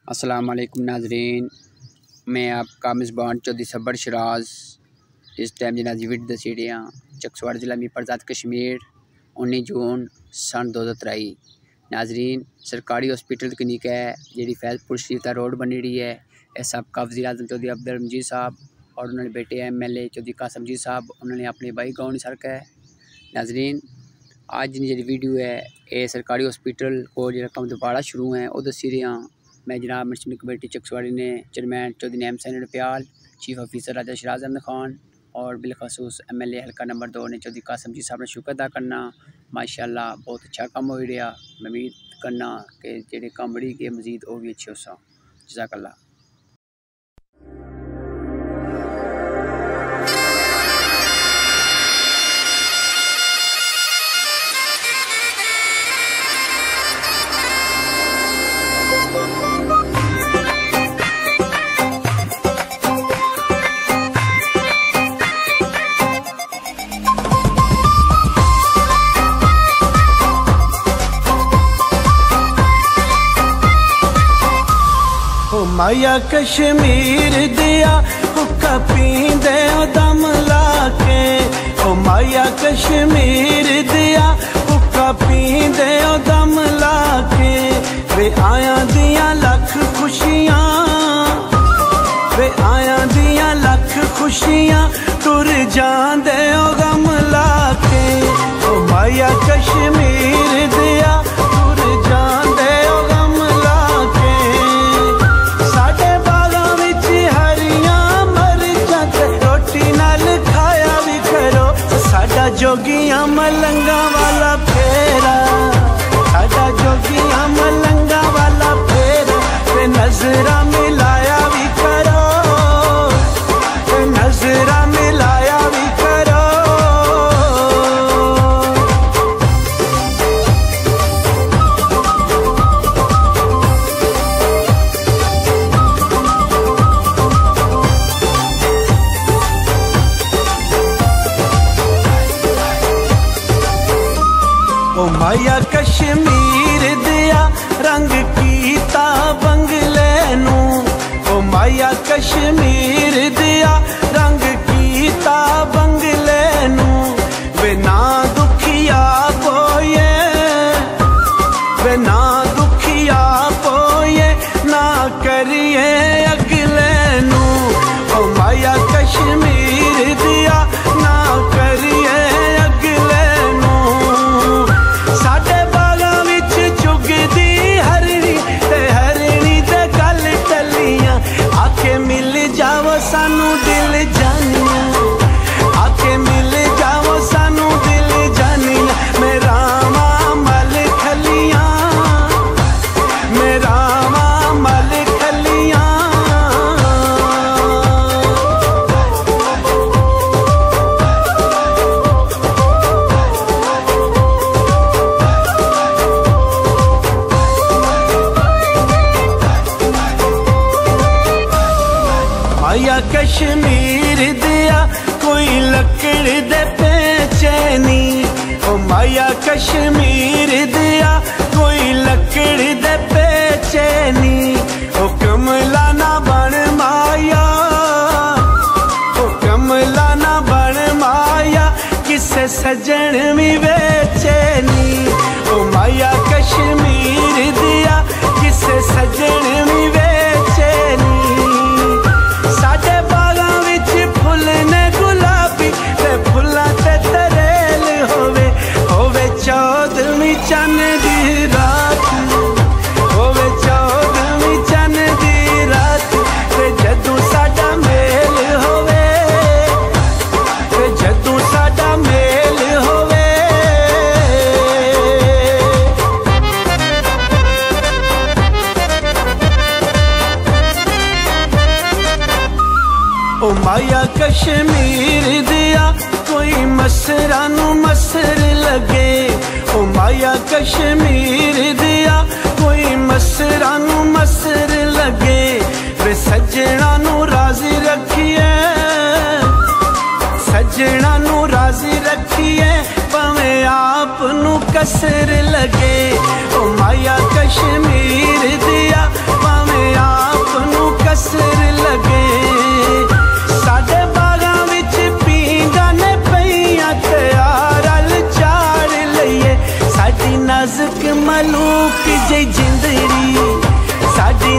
अस्सलाम वालेकुम नाजरीन, मैं आपका मेज़बान चौधरी सबर शराज। इस टाइम जनाजी विट दसीड़ियाँ चकसवाड़ जिला में परजात कश्मीर 19 जून सन 2023। नाजरीन सरकारी हॉस्पिटल क्लिनिक है जी फैजपुर शरीफ रोड बनी रही है। इस सबका वज़ीर आज़म चौधरी अब्दुल मजीद साहब और उन्होंने बेटे MLA चौधरी कासम जी साहब उन्होंने अपने भाई गाँव सरका है। नाजरीन आज जी वीडियो है ये सरकारी हॉस्पिटल को जो काम दोबारा शुरू है वो दसी रहा। मैं जनाब म्यूनसिपल कमेटी चकसवाड़ी ने chairman Chaudhary Naim Sain Pyal, chief officer Raja Sharaz Ahmad Khan और बिलखसूस MLA हल्का नंबर 2 ने चौधरी कासम जी साहब ने शुक्र अदा करना। माशाल्लाह बहुत अच्छा काम हो रहा। मैं उम्मीद करना कि जेडे काम बड़ी के मजीद वो भी अच्छे हो सा। जज़ाकल्लाह। माया कश्मीर दिया हुक्का पींदे दम लाके, ओ माया कश्मीर दिया हुक्का पींदे दम लाके। वे आया दिया लख खुशियां, वे आया दिया लख खुशियां टुर जांदे ओ गम लाके। ओ माया कश्मीर दिया टुर जांदे ओ गम लाके। साडे बागां विच हरियां मरचां ते रोटी नाल खाया भी करो। साडा जोगियां मलंगा वाला फेरा, साडा जोगियां मलंगा वाला फेरा। ते नजरा मिलाया भी करो, ते नजरा मिलाया भी करो। ओ माया कश्मीर दिया रंग कीता बंगले नू, ओ माया कश्मीर दिया रंग कीता बंगले नू। वे ना दुखिया पोए, वे ना दुखिया पोए ना करिए अगले नू। ओ माया कश्मीर दिया ना करिए अगले नू। साडे बागां विच चुगदी हरणी ते हरणी ते गल टलियां। आके मिल जाओ सानू दिल जानियां, आके मिल जाओ सानू दिल जानियां। मेरा मल खलियां, मेरा मल खलियां। माया कश्मीर दिया कोई लकड़ दे पेचे नी, ओ माया कश्मीर दिया कोई लकड़ दे पेचे नी। ओ कमला ना बन माया, ओ कमला ना बन माया किसे सजन भी बेचे नी। ओ माया कश्मीर दिया किसे सजन भी बेचे नी। साडे बागां विच फुल ने गुलाबी ते फुल्लां ते तरेल होवे। होवे चौदहवीं चन्न दी रात, होवे चौदहवीं चन्न दी रात। ते जदों साडा मेल होवे, ते जदों साडा मेल होवे। ओ माया कश्मीर दिया कोई मसरा नू मसर लगे। ओ माया कश्मीर दिया कोई मसरा नू मसर लगे। वे सजना नू राजी रखिए, सजना नू राजी रखिए भावें आप नू कसर लगे। ओ माया कश्मीर दिया भावें नाजुक मलूक जी जिंदड़ी साडी